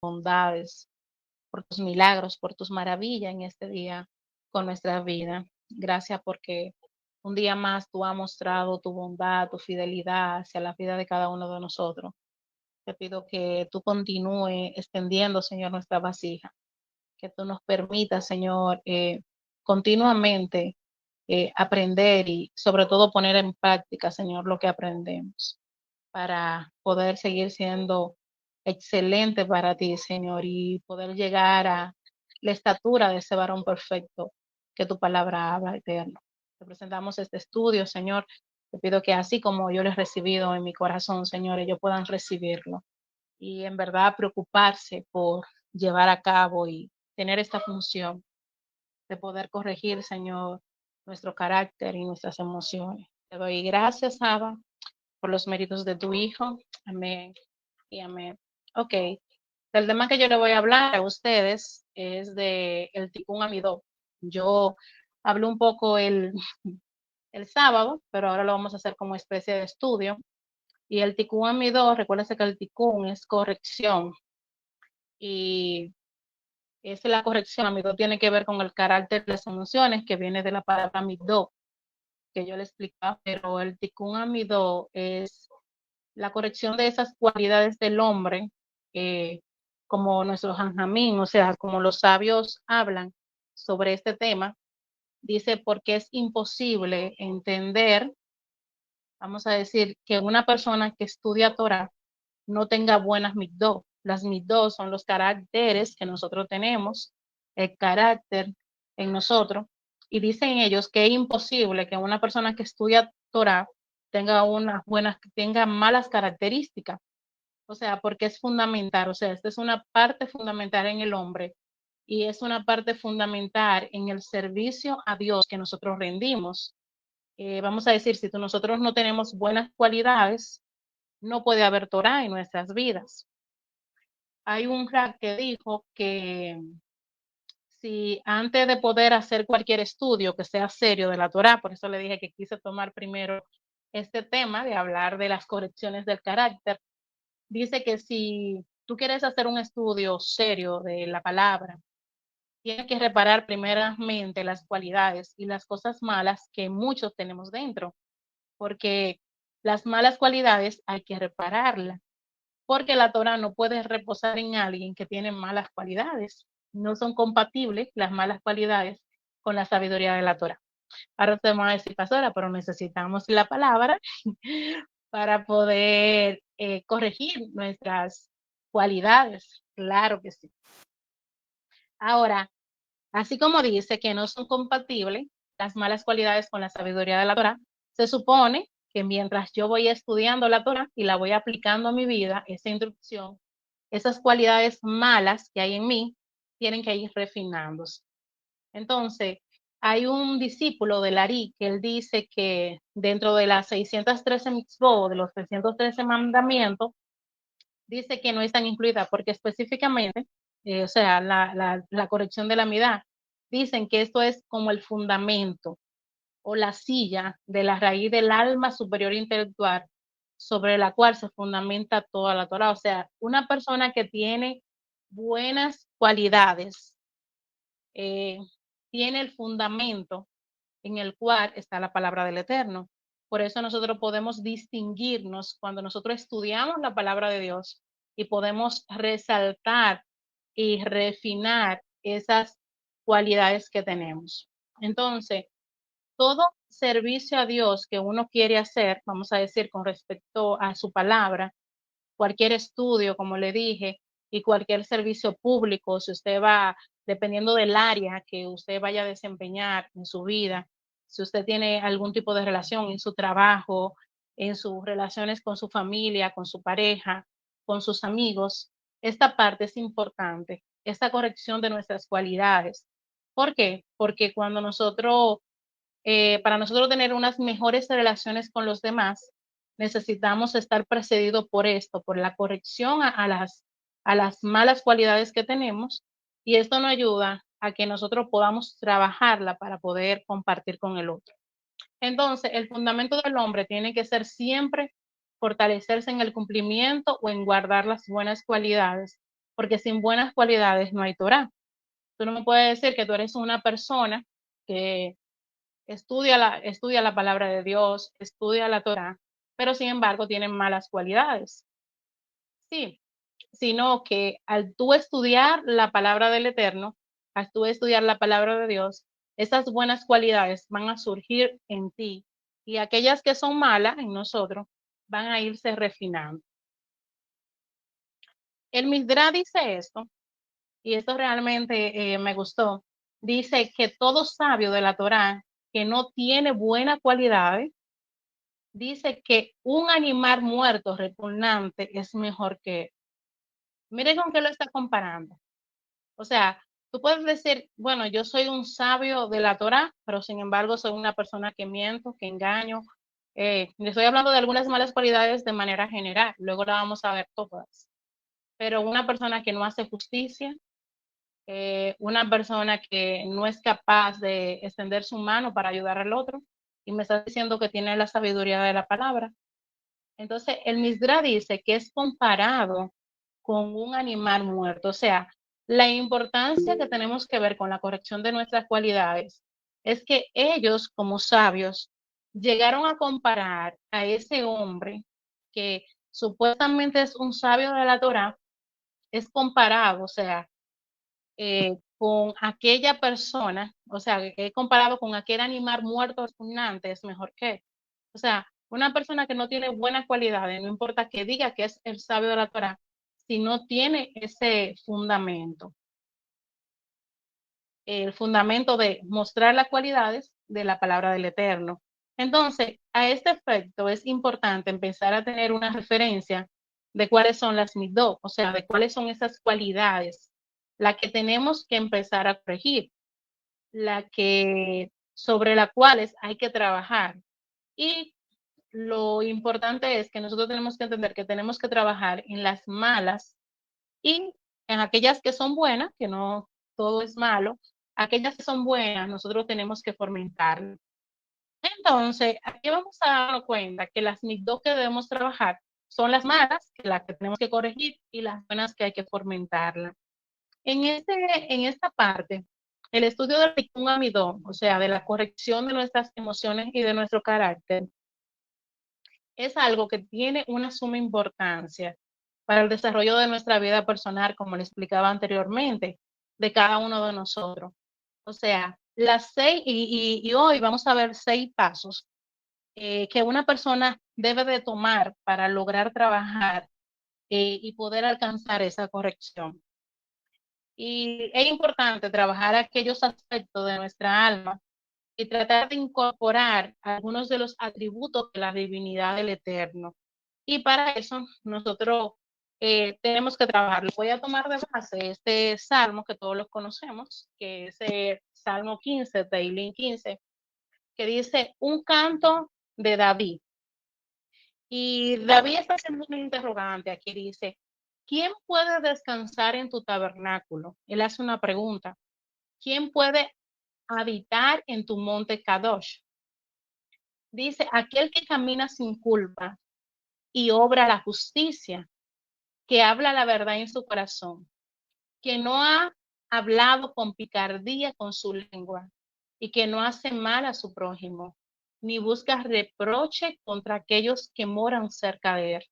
bondades, por tus milagros, por tus maravillas en este día con nuestra vida. Gracias porque un día más tú has mostrado tu bondad, tu fidelidad hacia la vida de cada uno de nosotros. Te pido que tú continúes extendiendo, Señor, nuestra vasija, que tú nos permitas, Señor, continuamente aprender y sobre todo poner en práctica, Señor, lo que aprendemos para poder seguir siendo excelente para ti, Señor, y poder llegar a la estatura de ese varón perfecto que tu palabra habla, eterno. Te presentamos este estudio, Señor. Te pido que así como yo lo he recibido en mi corazón, Señor, ellos puedan recibirlo y en verdad preocuparse por llevar a cabo y tener esta función de poder corregir, Señor, nuestro carácter y nuestras emociones. Te doy gracias, Abba, por los méritos de tu Hijo. Amén y amén. Ok, el tema que yo le voy a hablar a ustedes es de el Tikkun Amidot. Yo hablé un poco el sábado, pero ahora lo vamos a hacer como especie de estudio. Y el Tikkun Amidot, recuérdense que el Tikkun es corrección y es la corrección. Amidot tiene que ver con el carácter de las emociones que viene de la palabra Amidot, que yo le explicaba, pero el Tikkun Amidot es la corrección de esas cualidades del hombre, eh, como nuestro Janjamín, o sea, como los sabios hablan sobre este tema, dice porque es imposible entender, vamos a decir, que una persona que estudia Torah no tenga buenas midot. Las midot son los caracteres que nosotros tenemos, el carácter en nosotros, y dicen ellos que es imposible que una persona que estudia Torah tenga unas buenas, tenga malas características. O sea, porque es fundamental, o sea, esta es una parte fundamental en el hombre y es una parte fundamental en el servicio a Dios que nosotros rendimos. Vamos a decir, si nosotros no tenemos buenas cualidades, no puede haber Torah en nuestras vidas. Hay un rap que dijo que si antes de poder hacer cualquier estudio que sea serio de la Torah, por eso le dije que quise tomar primero este tema de hablar de las correcciones del carácter, dice que si tú quieres hacer un estudio serio de la palabra, tienes que reparar primeramente las cualidades y las cosas malas que muchos tenemos dentro, porque las malas cualidades hay que repararlas, porque la Torah no puede reposar en alguien que tiene malas cualidades. No son compatibles las malas cualidades con la sabiduría de la Torah. Ahora te vamos a decir, pastora, pero necesitamos la palabra para poder corregir nuestras cualidades. Claro que sí. Ahora, así como dice que no son compatibles las malas cualidades con la sabiduría de la Torah, se supone que mientras yo voy estudiando la Torah y la voy aplicando a mi vida, esa instrucción, esas cualidades malas que hay en mí tienen que ir refinándose. Entonces, hay un discípulo de Larí que él dice que dentro de las 613 mitzvot, de los 313 mandamientos, dice que no están incluidas porque específicamente, o sea, la corrección de la midá, dicen que esto es como el fundamento o la silla de la raíz del alma superior intelectual sobre la cual se fundamenta toda la Torah. O sea, una persona que tiene buenas cualidades, eh, tiene el fundamento en el cual está la palabra del Eterno. Por eso nosotros podemos distinguirnos cuando nosotros estudiamos la palabra de Dios y podemos resaltar y refinar esas cualidades que tenemos. Entonces, todo servicio a Dios que uno quiere hacer, vamos a decir, con respecto a su palabra, cualquier estudio, como le dije, y cualquier servicio público, si usted va, dependiendo del área que usted vaya a desempeñar en su vida, si usted tiene algún tipo de relación en su trabajo, en sus relaciones con su familia, con su pareja, con sus amigos, esta parte es importante, esta corrección de nuestras cualidades. ¿Por qué? Porque cuando nosotros para nosotros tener unas mejores relaciones con los demás, necesitamos estar precedidos por esto, por la corrección a las malas cualidades que tenemos, y esto nos ayuda a que nosotros podamos trabajarla para poder compartir con el otro. Entonces, el fundamento del hombre tiene que ser siempre fortalecerse en el cumplimiento o en guardar las buenas cualidades, porque sin buenas cualidades no hay Torah. Tú no me puedes decir que tú eres una persona que estudia la palabra de Dios, estudia la Torah, pero sin embargo tienen malas cualidades. Sí, sino que al tú estudiar la palabra del Eterno, al tú estudiar la palabra de Dios, esas buenas cualidades van a surgir en ti y aquellas que son malas en nosotros van a irse refinando. El Misdra dice esto, y esto realmente me gustó. Dice que todo sabio de la Torá que no tiene buenas cualidades, dice que un animal muerto repugnante es mejor que él. Mire con qué lo está comparando. O sea, tú puedes decir, bueno, yo soy un sabio de la Torá, pero sin embargo soy una persona que miento, que engaño. Le estoy hablando de algunas malas cualidades de manera general, luego la vamos a ver todas. Pero una persona que no hace justicia, una persona que no es capaz de extender su mano para ayudar al otro, y me está diciendo que tiene la sabiduría de la palabra. Entonces, el Misdra dice que es comparado con un animal muerto. O sea, la importancia que tenemos que ver con la corrección de nuestras cualidades es que ellos, como sabios, llegaron a comparar a ese hombre que supuestamente es un sabio de la Torah, es comparado, o sea, con aquella persona, o sea, que es comparado con aquel animal muerto repugnante, es mejor que. O sea, una persona que no tiene buenas cualidades, no importa que diga que es el sabio de la Torah, si no tiene ese fundamento, el fundamento de mostrar las cualidades de la palabra del Eterno. Entonces, a este efecto es importante empezar a tener una referencia de cuáles son las midot, o sea, de cuáles son esas cualidades, las que tenemos que empezar a corregir, la que, sobre las cuales hay que trabajar. Y lo importante es que nosotros tenemos que entender que tenemos que trabajar en las malas y en aquellas que son buenas, que no todo es malo, aquellas que son buenas, nosotros tenemos que fomentarlas. Entonces, aquí vamos a darnos cuenta que las dos que debemos trabajar son las malas, que las que tenemos que corregir, y las buenas que hay que fomentarlas. En esta parte, el estudio del Tikkun Amidón, o sea, de la corrección de nuestras emociones y de nuestro carácter, es algo que tiene una suma importancia para el desarrollo de nuestra vida personal, como le explicaba anteriormente, de cada uno de nosotros. O sea, las seis, y hoy vamos a ver 6 pasos que una persona debe de tomar para lograr trabajar y poder alcanzar esa corrección. Y es importante trabajar aquellos aspectos de nuestra alma y tratar de incorporar algunos de los atributos de la divinidad del Eterno. Y para eso nosotros tenemos que trabajar. Voy a tomar de base este salmo que todos los conocemos, que es el Salmo 15, Teilín 15, que dice un canto de David. Y David está haciendo un interrogante aquí, dice, ¿quién puede descansar en tu tabernáculo? Él hace una pregunta. ¿Quién puede habitar en tu monte Kadosh? Dice, aquel que camina sin culpa y obra la justicia, que habla la verdad en su corazón, que no ha hablado con picardía con su lengua y que no hace mal a su prójimo, ni busca reproche contra aquellos que moran cerca de él.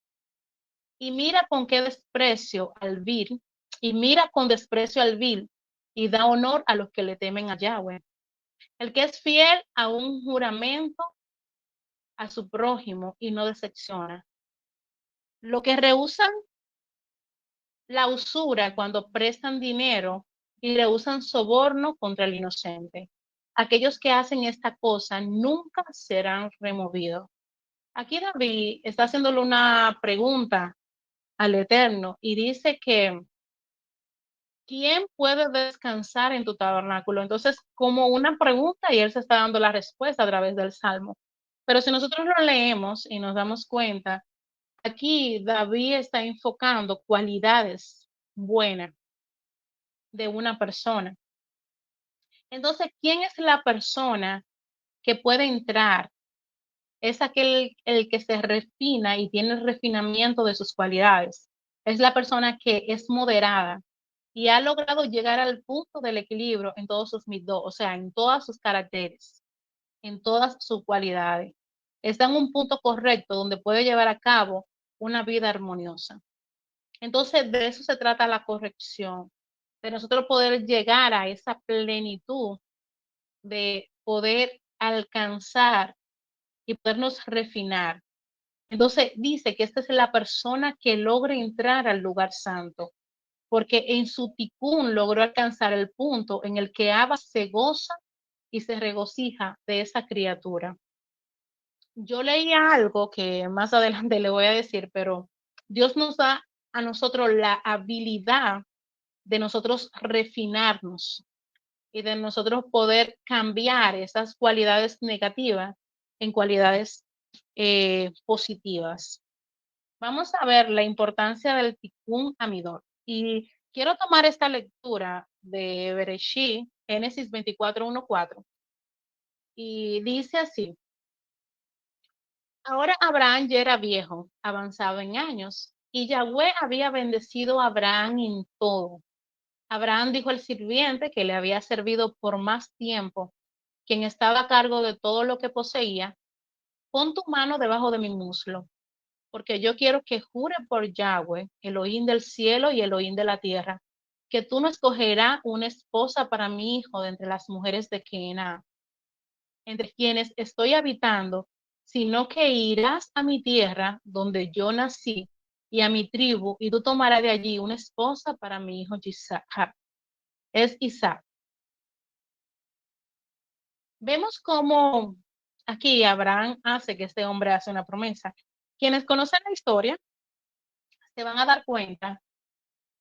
Y mira con qué desprecio al vil, y mira con desprecio al vil, y da honor a los que le temen a Yahweh. El que es fiel a un juramento a su prójimo y no decepciona. Lo que rehusan la usura cuando prestan dinero y rehusan soborno contra el inocente. Aquellos que hacen esta cosa nunca serán removidos. Aquí David está haciéndole una pregunta al Eterno y dice que ¿quién puede descansar en tu tabernáculo? Entonces, como una pregunta y él se está dando la respuesta a través del Salmo. Pero si nosotros lo leemos y nos damos cuenta, aquí David está enfocando cualidades buenas de una persona. Entonces, ¿quién es la persona que puede entrar? Es aquel el que se refina y tiene el refinamiento de sus cualidades. Es la persona que es moderada y ha logrado llegar al punto del equilibrio en todos sus midot, o sea, en todas sus caracteres, en todas sus cualidades. Está en un punto correcto donde puede llevar a cabo una vida armoniosa. Entonces, de eso se trata la corrección, de nosotros poder llegar a esa plenitud, de poder alcanzar y podernos refinar. Entonces, dice que esta es la persona que logra entrar al lugar santo, porque en su ticún logró alcanzar el punto en el que Abba se goza y se regocija de esa criatura. Yo leía algo que más adelante le voy a decir, pero Dios nos da a nosotros la habilidad de nosotros refinarnos y de nosotros poder cambiar esas cualidades negativas en cualidades positivas. Vamos a ver la importancia del Tikkun Amidor. Y quiero tomar esta lectura de Bereshit, Génesis 24:1-4. Y dice así: Ahora Abraham ya era viejo, avanzado en años, y Yahweh había bendecido a Abraham en todo. Abraham dijo al sirviente que le había servido por más tiempo, quien estaba a cargo de todo lo que poseía: Pon tu mano debajo de mi muslo, porque yo quiero que jure por Yahweh, Elohim del cielo y Elohim de la tierra, que tú no escogerás una esposa para mi hijo de entre las mujeres de Canaán, entre quienes estoy habitando, sino que irás a mi tierra donde yo nací y a mi tribu, y tú tomarás de allí una esposa para mi hijo Isaac. Es Isaac. Vemos cómo aquí Abraham hace que este hombre hace una promesa. Quienes conocen la historia se van a dar cuenta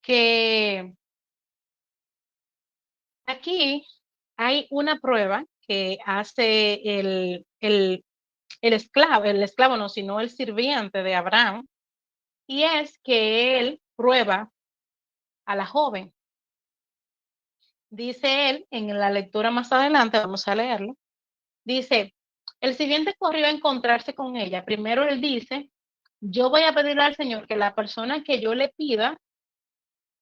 que aquí hay una prueba que hace el esclavo no, sino el sirviente de Abraham, y es que él prueba a la joven. Dice él, en la lectura más adelante, vamos a leerlo, dice, el sirviente corrió a encontrarse con ella. Primero él dice, yo voy a pedirle al Señor que la persona que yo le pida,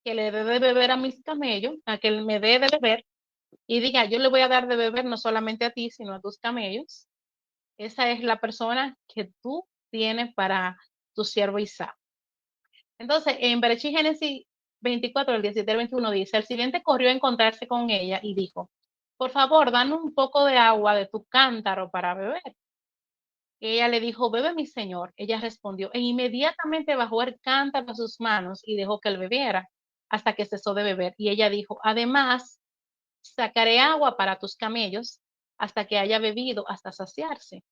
que le dé de beber a mis camellos, a que él me dé de beber, y diga, yo le voy a dar de beber no solamente a ti, sino a tus camellos. Esa es la persona que tú tienes para tu siervo Isaac. Entonces, en Bereshit Génesis 24, el 17 al 21 dice, el sirviente corrió a encontrarse con ella y dijo, por favor, danos un poco de agua de tu cántaro para beber. Ella le dijo, bebe mi señor. Ella respondió, e inmediatamente bajó el cántaro a sus manos y dejó que él bebiera hasta que cesó de beber. Y ella dijo, además, sacaré agua para tus camellos hasta que haya bebido hasta saciarse.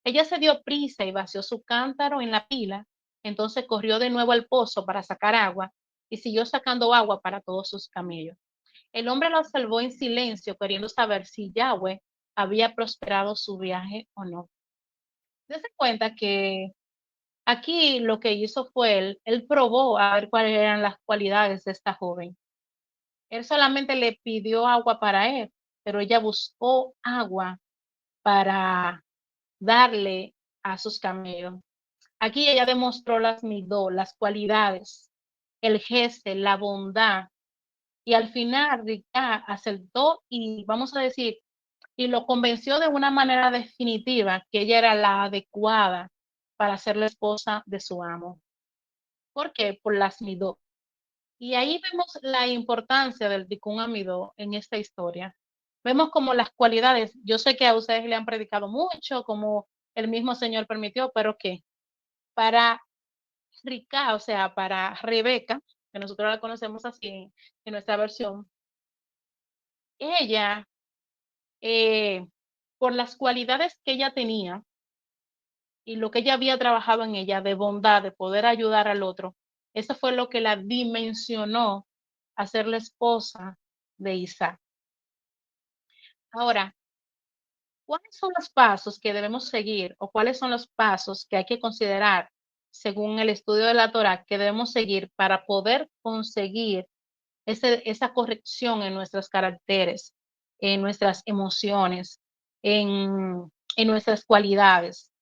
Ella se dio prisa y vació su cántaro en la pila. Entonces corrió de nuevo al pozo para sacar agua y siguió sacando agua para todos sus camellos. El hombre lo observó en silencio, queriendo saber si Yahweh había prosperado su viaje o no. Dese cuenta que aquí lo que hizo fue él probó a ver cuáles eran las cualidades de esta joven. Él solamente le pidió agua para él, pero ella buscó agua para darle a sus camellos. Aquí ella demostró las midot, las cualidades, el gesto, la bondad, y al final Ricá aceptó y vamos a decir, y lo convenció de una manera definitiva que ella era la adecuada para ser la esposa de su amo. ¿Por qué? Por las midot. Y ahí vemos la importancia del Tikkun Amidó en esta historia. Vemos como las cualidades, yo sé que a ustedes le han predicado mucho, como el mismo Señor permitió, pero que para Rica, o sea, para Rebeca, que nosotros la conocemos así en nuestra versión, ella, por las cualidades que ella tenía y lo que ella había trabajado en ella, de bondad, de poder ayudar al otro, eso fue lo que la dimensionó a ser la esposa de Isaac. Ahora, ¿cuáles son los pasos que debemos seguir o cuáles son los pasos que hay que considerar según el estudio de la Torah que debemos seguir para poder conseguir esa corrección en nuestros caracteres, en nuestras emociones, en nuestras cualidades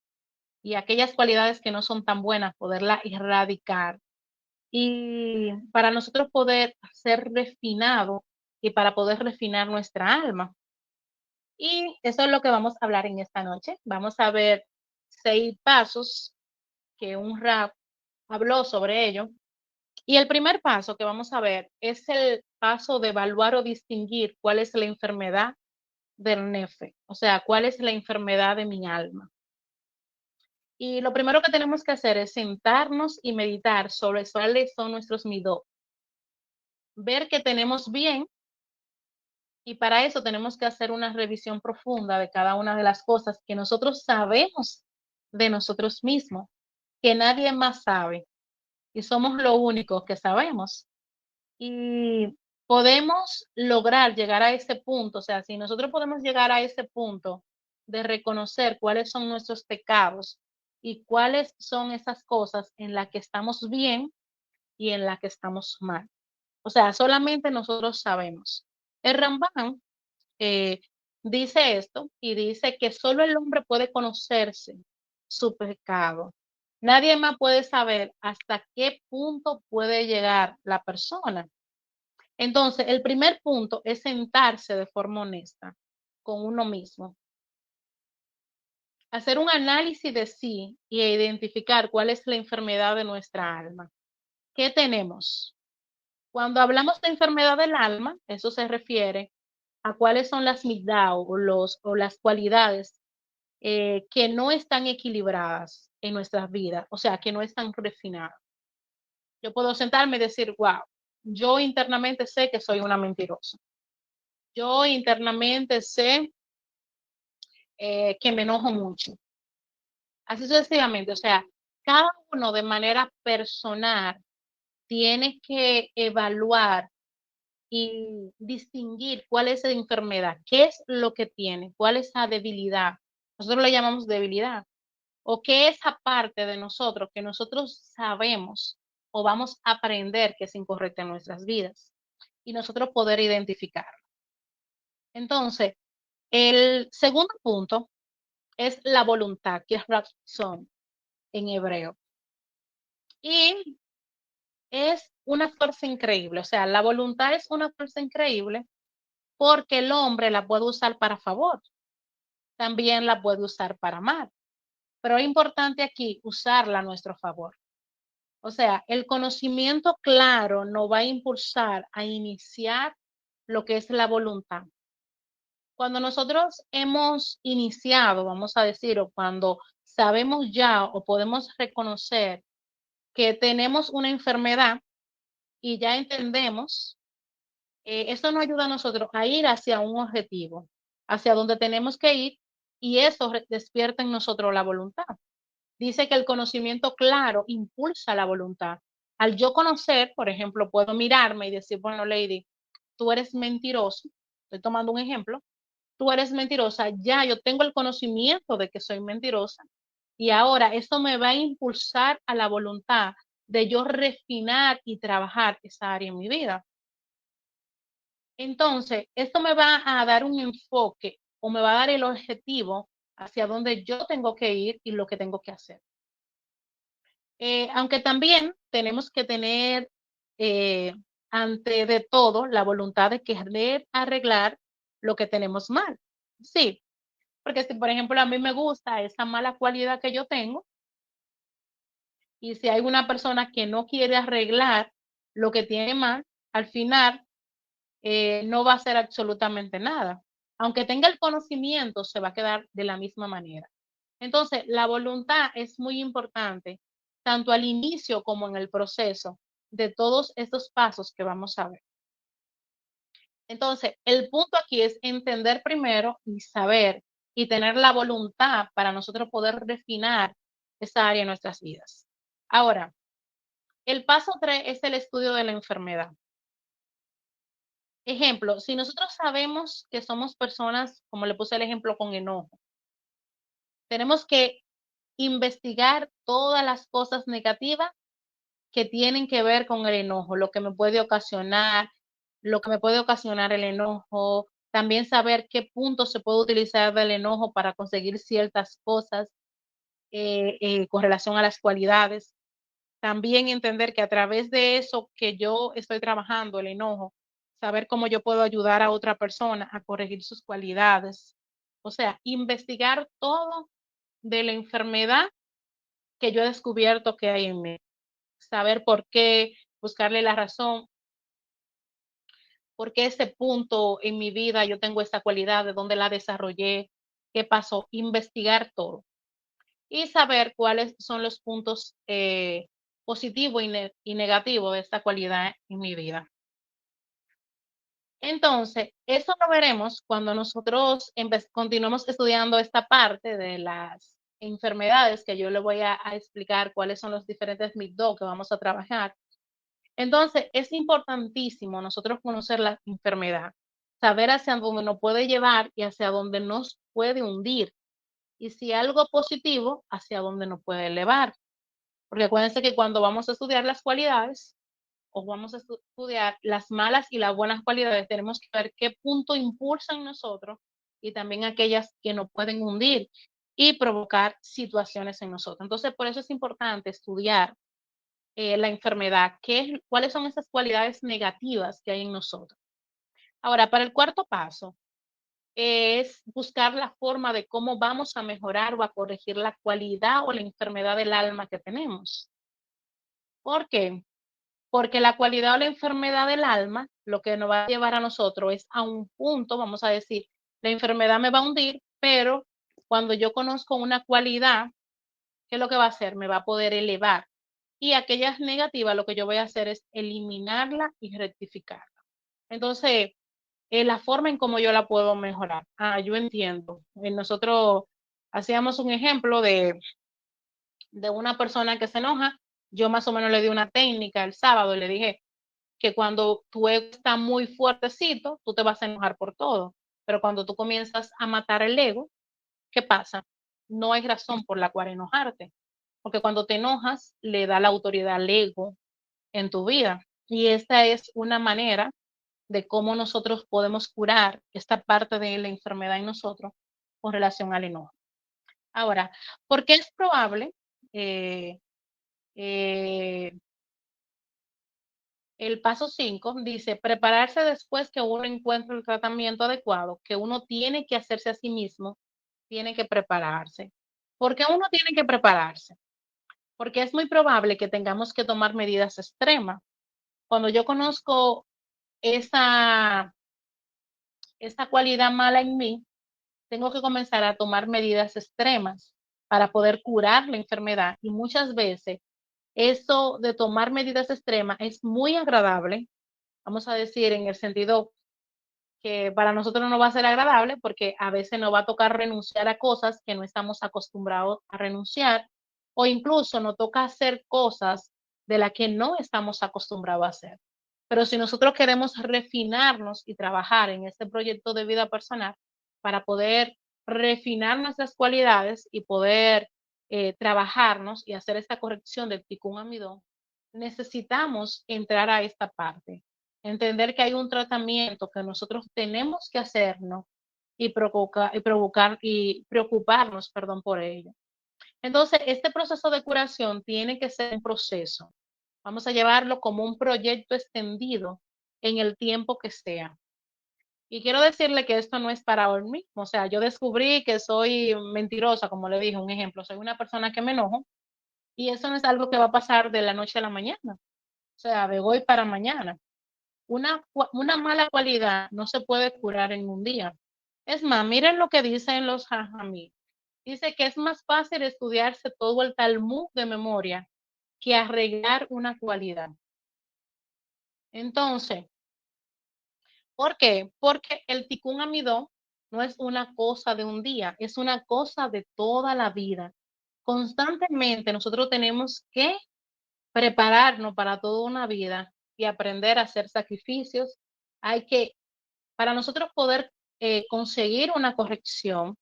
y aquellas cualidades que no son tan buenas, poderlas erradicar y para nosotros poder ser refinado y para poder refinar nuestra alma. Y eso es lo que vamos a hablar en esta noche. Vamos a ver 6 pasos que un rap habló sobre ello. Y el primer paso que vamos a ver es el paso de evaluar o distinguir cuál es la enfermedad del nefe, o sea, cuál es la enfermedad de mi alma. Y lo primero que tenemos que hacer es sentarnos y meditar sobre cuáles son nuestros midot, ver que tenemos bien, y para eso tenemos que hacer una revisión profunda de cada una de las cosas que nosotros sabemos de nosotros mismos, que nadie más sabe, y somos lo único que sabemos. Y podemos lograr llegar a ese punto, o sea, si nosotros podemos llegar a ese punto de reconocer cuáles son nuestros pecados y cuáles son esas cosas en las que estamos bien y en las que estamos mal. O sea, solamente nosotros sabemos. El Rambam eh, dice esto y dice que solo el hombre puede conocerse su pecado. Nadie más puede saber hasta qué punto puede llegar la persona. Entonces, el primer punto es sentarse de forma honesta con uno mismo, hacer un análisis de sí y identificar cuál es la enfermedad de nuestra alma. ¿Qué tenemos? Cuando hablamos de enfermedad del alma, eso se refiere a cuáles son las midao o las cualidades que no están equilibradas en nuestras vidas, o sea, que no están refinadas. Yo puedo sentarme y decir, wow, yo internamente sé que soy una mentirosa. Yo internamente sé que me enojo mucho. Así sucesivamente, o sea, cada uno de manera personal tiene que evaluar y distinguir cuál es la enfermedad, qué es lo que tiene, cuál es la debilidad. Nosotros le llamamos debilidad. O qué es esa parte de nosotros que nosotros sabemos o vamos a aprender que es incorrecta en nuestras vidas y nosotros poder identificar. Entonces, el segundo punto es la voluntad, que es razón en hebreo. Y es una fuerza increíble, o sea, la voluntad es una fuerza increíble porque el hombre la puede usar para favor, también la puede usar para mal, pero es importante aquí usarla a nuestro favor. O sea, el conocimiento claro nos va a impulsar a iniciar lo que es la voluntad. Cuando nosotros hemos iniciado, vamos a decir, o cuando sabemos ya o podemos reconocer que tenemos una enfermedad y ya entendemos, eso nos ayuda a nosotros a ir hacia un objetivo, hacia donde tenemos que ir, y eso despierta en nosotros la voluntad. Dice que el conocimiento claro impulsa la voluntad. Al yo conocer, por ejemplo, puedo mirarme y decir, bueno, Lady, tú eres mentiroso. Estoy tomando un ejemplo. Tú eres mentirosa. Ya yo tengo el conocimiento de que soy mentirosa. Y ahora eso me va a impulsar a la voluntad de yo refinar y trabajar esa área en mi vida. Entonces, esto me va a dar un enfoque o me va a dar el objetivo hacia donde yo tengo que ir y lo que tengo que hacer. Aunque también tenemos que tener ante de todo la voluntad de querer arreglar lo que tenemos mal. Sí, porque si por ejemplo a mí me gusta esa mala cualidad que yo tengo y si hay una persona que no quiere arreglar lo que tiene mal, al final no va a hacer absolutamente nada. Aunque tenga el conocimiento, se va a quedar de la misma manera. Entonces, la voluntad es muy importante, tanto al inicio como en el proceso de todos estos pasos que vamos a ver. Entonces, el punto aquí es entender primero y saber y tener la voluntad para nosotros poder refinar esa área en nuestras vidas. Ahora, el paso 3 es el estudio de la enfermedad. Ejemplo, si nosotros sabemos que somos personas, como le puse el ejemplo con enojo, tenemos que investigar todas las cosas negativas que tienen que ver con el enojo, lo que me puede ocasionar, lo que me puede ocasionar el enojo, también saber qué punto se puede utilizar del enojo para conseguir ciertas cosas con relación a las cualidades. también entender que a través de eso que yo estoy trabajando, el enojo, saber cómo yo puedo ayudar a otra persona a corregir sus cualidades. O sea, investigar todo de la enfermedad que yo he descubierto que hay en mí. Saber por qué, buscarle la razón, por qué ese punto en mi vida yo tengo esa cualidad, de dónde la desarrollé, qué pasó, investigar todo y saber cuáles son los puntos positivos y negativos de esta cualidad en mi vida. Entonces, eso lo veremos cuando nosotros continuemos estudiando esta parte de las enfermedades, que yo le voy a explicar cuáles son los diferentes MIG-DO que vamos a trabajar. Entonces, es importantísimo nosotros conocer la enfermedad, saber hacia dónde nos puede llevar y hacia dónde nos puede hundir. Y si algo positivo, hacia dónde nos puede elevar. Porque acuérdense que cuando vamos a estudiar las cualidades o vamos a estudiar las malas y las buenas cualidades, tenemos que ver qué punto impulsan nosotros y también aquellas que nos pueden hundir y provocar situaciones en nosotros. Entonces, por eso es importante estudiar la enfermedad, cuáles son esas cualidades negativas que hay en nosotros. Ahora, para el cuarto paso, es buscar la forma de cómo vamos a mejorar o a corregir la cualidad o la enfermedad del alma que tenemos. ¿Por qué? Porque la cualidad o la enfermedad del alma lo que nos va a llevar a nosotros es a un punto, vamos a decir, la enfermedad me va a hundir, pero cuando yo conozco una cualidad, ¿qué es lo que va a hacer? Me va a poder elevar. Y aquellas negativas, lo que yo voy a hacer es eliminarla y rectificarla. Entonces, la forma en cómo yo la puedo mejorar. Yo entiendo. Nosotros hacíamos un ejemplo de una persona que se enoja. Yo más o menos le di una técnica el sábado y le dije que cuando tu ego está muy fuertecito, tú te vas a enojar por todo. Pero cuando tú comienzas a matar el ego, ¿qué pasa? No hay razón por la cual enojarte. Porque cuando te enojas, le da la autoridad al ego en tu vida. Y esta es una manera de cómo nosotros podemos curar esta parte de la enfermedad en nosotros con relación al enojo. Ahora, ¿por qué es probable? eh, eh, el paso 5 dice, prepararse después que uno encuentre el tratamiento adecuado, que uno tiene que hacerse a sí mismo, tiene que prepararse. ¿Por qué uno tiene que prepararse? Porque es muy probable que tengamos que tomar medidas extremas. Cuando yo conozco esa, esa cualidad mala en mí, tengo que comenzar a tomar medidas extremas para poder curar la enfermedad. Y muchas veces eso de tomar medidas extremas es muy agradable, vamos a decir, en el sentido que para nosotros no va a ser agradable porque a veces nos va a tocar renunciar a cosas que no estamos acostumbrados a renunciar o incluso nos toca hacer cosas de las que no estamos acostumbrados a hacer. Pero si nosotros queremos refinarnos y trabajar en este proyecto de vida personal para poder refinar nuestras cualidades y poder trabajarnos y hacer esta corrección del tikkun amidón, necesitamos entrar a esta parte, entender que hay un tratamiento que nosotros tenemos que hacernos y provocar y preocuparnos, perdón, por ello. Entonces, este proceso de curación tiene que ser un proceso. Vamos a llevarlo como un proyecto extendido en el tiempo que sea. Y quiero decirle que esto no es para hoy mismo. O sea, yo descubrí que soy mentirosa, como le dije, un ejemplo. Soy una persona que me enojo y eso no es algo que va a pasar de la noche a la mañana. O sea, de hoy para mañana. Una mala cualidad no se puede curar en un día. Es más, miren lo que dicen los Jajamí. Dice que es más fácil estudiarse todo el Talmud de memoria que arreglar una cualidad. Entonces, ¿por qué? Porque el Tikkun Amidó no es una cosa de un día, es una cosa de toda la vida. Constantemente nosotros tenemos que prepararnos para toda una vida y aprender a hacer sacrificios. Hay que, para nosotros poder conseguir una corrección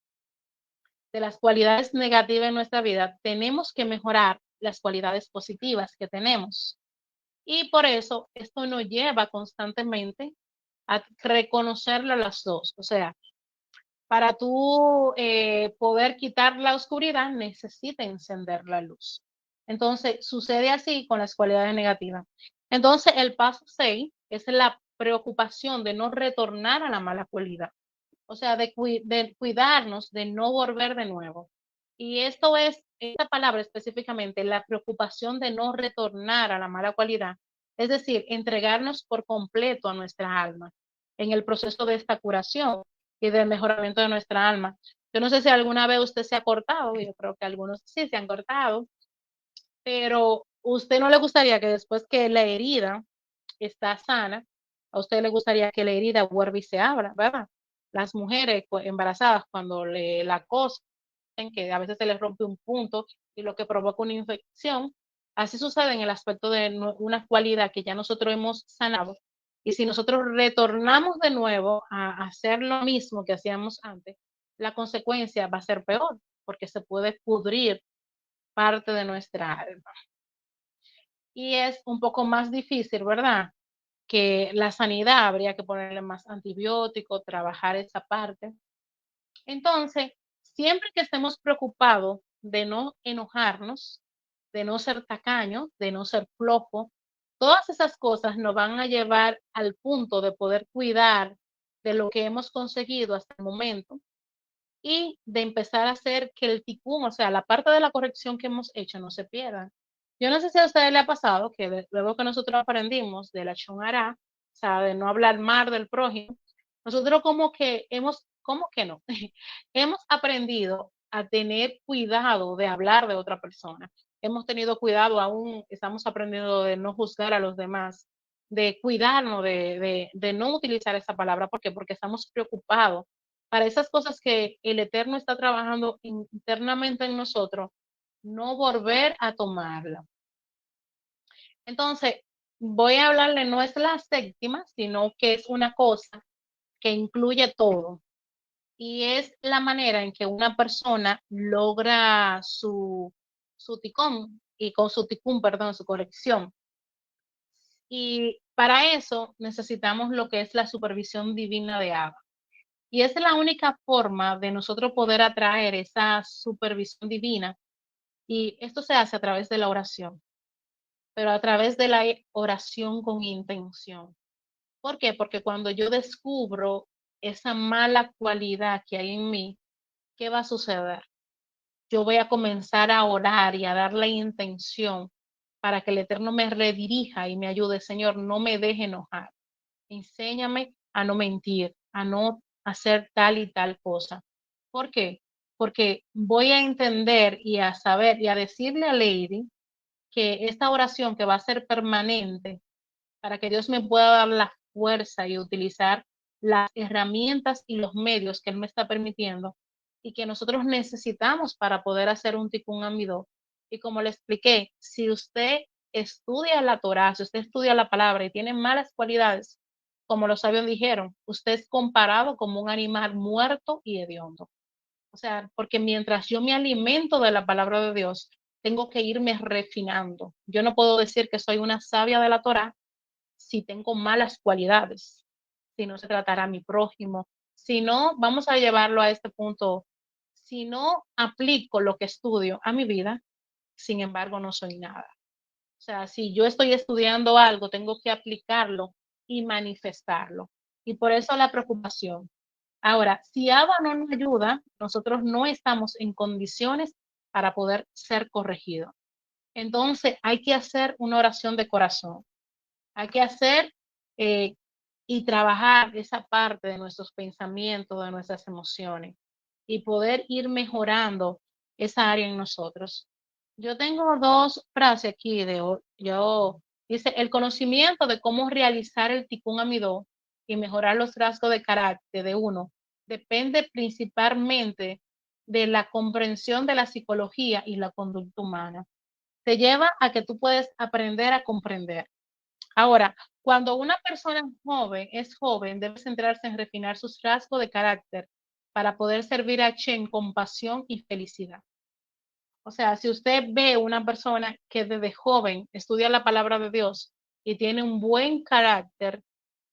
de las cualidades negativas en nuestra vida, tenemos que mejorar las cualidades positivas que tenemos. Y por eso esto nos lleva constantemente a reconocerlo las dos. O sea, para tú poder quitar la oscuridad, necesita encender la luz. Entonces, sucede así con las cualidades negativas. Entonces, el paso 6 es la preocupación de no retornar a la mala cualidad. O sea, de cuidarnos, de no volver de nuevo. Y esto es, esta palabra específicamente, la preocupación de no retornar a la mala cualidad, es decir, entregarnos por completo a nuestra alma en el proceso de esta curación y del mejoramiento de nuestra alma. Yo no sé si alguna vez usted se ha cortado, yo creo que algunos sí se han cortado, pero usted no le gustaría que después que la herida está sana, a usted le gustaría que la herida vuelva y se abra, ¿verdad? Las mujeres embarazadas cuando la cosen, que a veces se les rompe un punto y lo que provoca una infección, así sucede en el aspecto de una cualidad que ya nosotros hemos sanado. Y si nosotros retornamos de nuevo a hacer lo mismo que hacíamos antes, la consecuencia va a ser peor, porque se puede pudrir parte de nuestra alma. Y es un poco más difícil, ¿verdad? Que la sanidad habría que ponerle más antibióticos, trabajar esa parte. Entonces, siempre que estemos preocupados de no enojarnos, de no ser tacaños, de no ser flojo, todas esas cosas nos van a llevar al punto de poder cuidar de lo que hemos conseguido hasta el momento y de empezar a hacer que el ticún, o sea, la parte de la corrección que hemos hecho no se pierda. Yo no sé si a ustedes le ha pasado que luego que nosotros aprendimos de la Shonara, o sea, de no hablar mal del prójimo, nosotros como que hemos, ¿cómo que no? Hemos aprendido a tener cuidado de hablar de otra persona. Hemos tenido cuidado, aún estamos aprendiendo de no juzgar a los demás, de cuidarnos, de no utilizar esa palabra. ¿Por qué? Porque estamos preocupados para esas cosas que el Eterno está trabajando internamente en nosotros, no volver a tomarla. Entonces, voy a hablarle, no es la séptima, sino que es una cosa que incluye todo. Y es la manera en que una persona logra su ticón, y con su ticún, perdón, su corrección. Y para eso necesitamos lo que es la supervisión divina de Abba. Y esa es la única forma de nosotros poder atraer esa supervisión divina. Y esto se hace a través de la oración, pero a través de la oración con intención. ¿Por qué? Porque cuando yo descubro esa mala cualidad que hay en mí, ¿qué va a suceder? Yo voy a comenzar a orar y a dar la intención para que el Eterno me redirija y me ayude. Señor, no me deje enojar. Enséñame a no mentir, a no hacer tal y tal cosa. ¿Por qué? Porque voy a entender y a saber y a decirle a Lady que esta oración que va a ser permanente para que Dios me pueda dar la fuerza y utilizar las herramientas y los medios que Él me está permitiendo y que nosotros necesitamos para poder hacer un tikkun amidó. Y como le expliqué, si usted estudia la Torah, si usted estudia la palabra y tiene malas cualidades, como los sabios dijeron, usted es comparado como un animal muerto y hediondo. O sea, porque mientras yo me alimento de la palabra de Dios, tengo que irme refinando. Yo no puedo decir que soy una sabia de la Torah si tengo malas cualidades, si no se tratará a mi prójimo, si no, vamos a llevarlo a este punto, si no aplico lo que estudio a mi vida, sin embargo, no soy nada. O sea, si yo estoy estudiando algo, tengo que aplicarlo y manifestarlo. Y por eso la preocupación. Ahora, si Abba no nos ayuda, nosotros no estamos en condiciones para poder ser corregidos. Entonces, hay que hacer una oración de corazón. Hay que hacer eh, y trabajar esa parte de nuestros pensamientos, de nuestras emociones y poder ir mejorando esa área en nosotros. Yo tengo dos frases aquí dice el conocimiento de cómo realizar el tikkun amidó y mejorar los rasgos de carácter de uno depende principalmente de la comprensión de la psicología y la conducta humana. Te lleva a que tú puedes aprender a comprender. Ahora, cuando una persona es joven, debe centrarse en refinar sus rasgos de carácter para poder servir a Chen con pasión y felicidad. O sea, si usted ve una persona que desde joven estudia la palabra de Dios y tiene un buen carácter,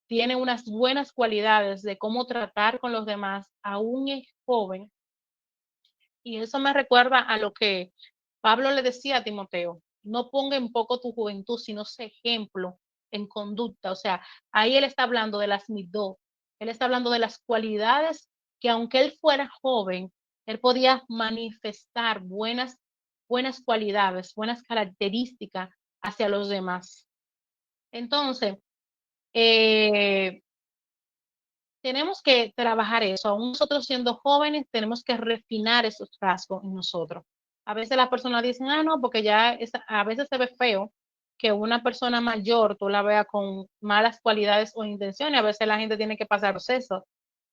tiene unas buenas cualidades de cómo tratar con los demás, aún es joven. Y eso me recuerda a lo que Pablo le decía a Timoteo. no ponga en poco tu juventud, sino sé ejemplo en conducta. O sea, ahí él está hablando de las midot, él está hablando de las cualidades que aunque él fuera joven, él podía manifestar buenas cualidades, buenas características hacia los demás. Entonces, eh, tenemos que trabajar eso. Aún nosotros siendo jóvenes, tenemos que refinar esos rasgos en nosotros. A veces las personas dicen, no, porque ya a veces se ve feo que una persona mayor tú la veas con malas cualidades o intenciones. A veces la gente tiene que pasar procesos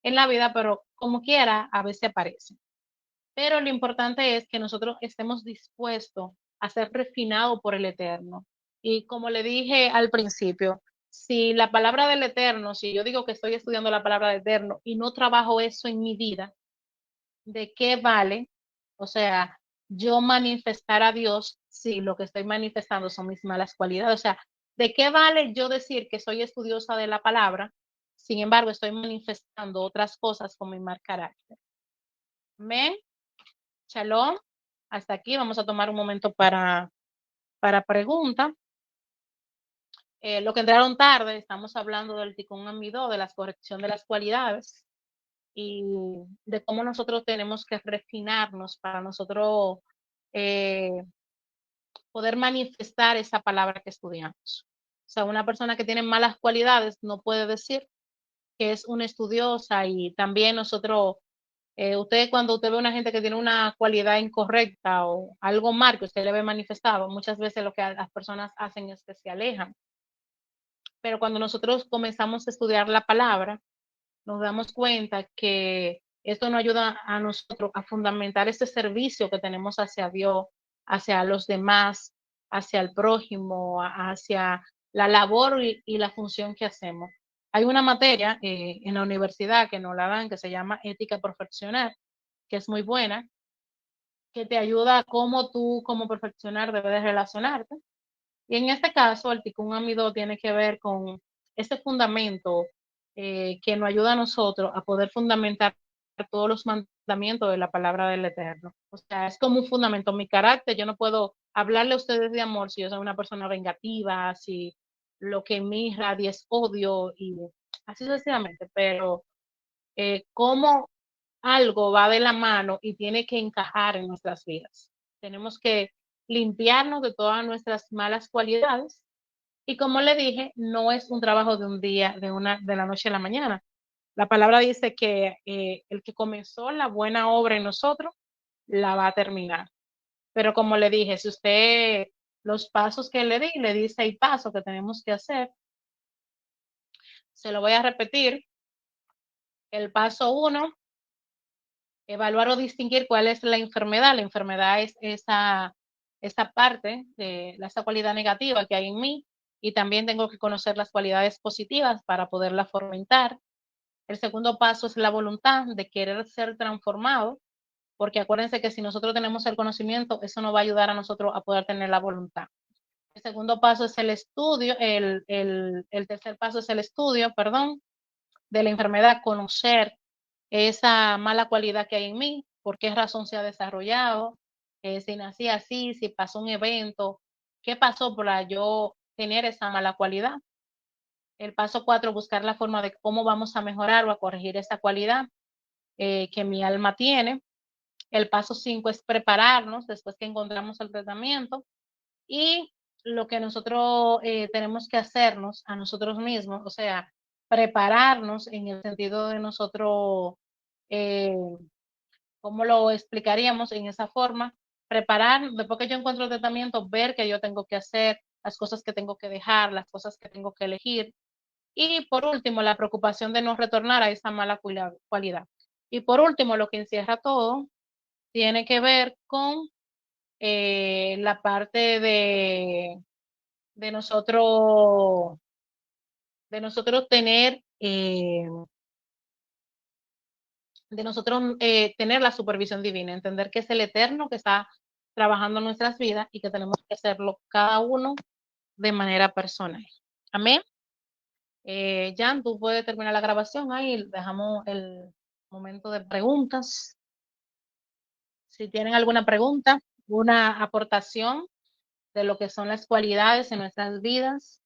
en la vida, pero como quiera, a veces aparece. Pero lo importante es que nosotros estemos dispuestos a ser refinados por el Eterno. Y como le dije al principio, si la palabra del Eterno, si yo digo que estoy estudiando la palabra del Eterno y no trabajo eso en mi vida, ¿de qué vale? O sea, yo manifestar a Dios si lo que estoy manifestando son mis malas cualidades. O sea, ¿de qué vale yo decir que soy estudiosa de la palabra? Sin embargo, estoy manifestando otras cosas con mi mal carácter. ¿Amén? Shalom. Hasta aquí vamos a tomar un momento para preguntas. Lo que entraron tarde, estamos hablando del Tikkun Amidó, de la corrección de las cualidades y de cómo nosotros tenemos que refinarnos para nosotros eh, poder manifestar esa palabra que estudiamos. O sea, una persona que tiene malas cualidades no puede decir que es una estudiosa y también nosotros usted cuando usted ve a una gente que tiene una cualidad incorrecta o algo mal que usted le ve manifestado, muchas veces lo que las personas hacen es que se alejan. Pero cuando nosotros comenzamos a estudiar la palabra, nos damos cuenta que esto nos ayuda a nosotros a fundamentar ese servicio que tenemos hacia Dios, hacia los demás, hacia el prójimo, hacia la labor y la función que hacemos. Hay una materia en la universidad que nos la dan que se llama ética profesional, que es muy buena, que te ayuda a cómo tú como profesional debes relacionarte. Y en este caso, el Tikkun Amido tiene que ver con ese fundamento que nos ayuda a nosotros a poder fundamentar todos los mandamientos de la palabra del Eterno. O sea, es como un fundamento. Mi carácter, yo no puedo hablarle a ustedes de amor si yo soy una persona vengativa, si lo que en mí radia es odio y así sucesivamente, pero cómo algo va de la mano y tiene que encajar en nuestras vidas. Tenemos que limpiarnos de todas nuestras malas cualidades y como le dije, no es un trabajo de un día, de la noche a la mañana. La palabra dice que el que comenzó la buena obra en nosotros la va a terminar. Pero como le dije, si usted los pasos que le di 6 pasos que tenemos que hacer, se lo voy a repetir. El paso 1, evaluar o distinguir cuál es la enfermedad. La enfermedad es esa parte de esa cualidad negativa que hay en mí y también tengo que conocer las cualidades positivas para poderla fomentar. El segundo paso es la voluntad de querer ser transformado, porque acuérdense que si nosotros tenemos el conocimiento, eso nos va a ayudar a nosotros a poder tener la voluntad. El segundo paso es el estudio, el tercer paso es el estudio, perdón, de la enfermedad, conocer esa mala cualidad que hay en mí, por qué razón se ha desarrollado, si nací así, si pasó un evento, qué pasó para yo tener esa mala cualidad. El paso 4, buscar la forma de cómo vamos a mejorar o a corregir esa cualidad que mi alma tiene. El paso 5 es prepararnos después que encontramos el tratamiento y lo que nosotros tenemos que hacernos a nosotros mismos, o sea, prepararnos en el sentido de nosotros, eh, ¿cómo lo explicaríamos en esa forma? Preparar, después que yo encuentro el tratamiento, ver qué yo tengo que hacer, las cosas que tengo que dejar, las cosas que tengo que elegir. Y por último, la preocupación de no retornar a esa mala cualidad. Y por último, lo que encierra todo tiene que ver con la parte de nosotros, de nosotros tener, tener la supervisión divina, entender que es el Eterno que está trabajando en nuestras vidas y que tenemos que hacerlo cada uno de manera personal. Amén. Jan, tú puedes terminar la grabación ahí, dejamos el momento de preguntas. Si tienen alguna pregunta, una aportación, de lo que son las cualidades en nuestras vidas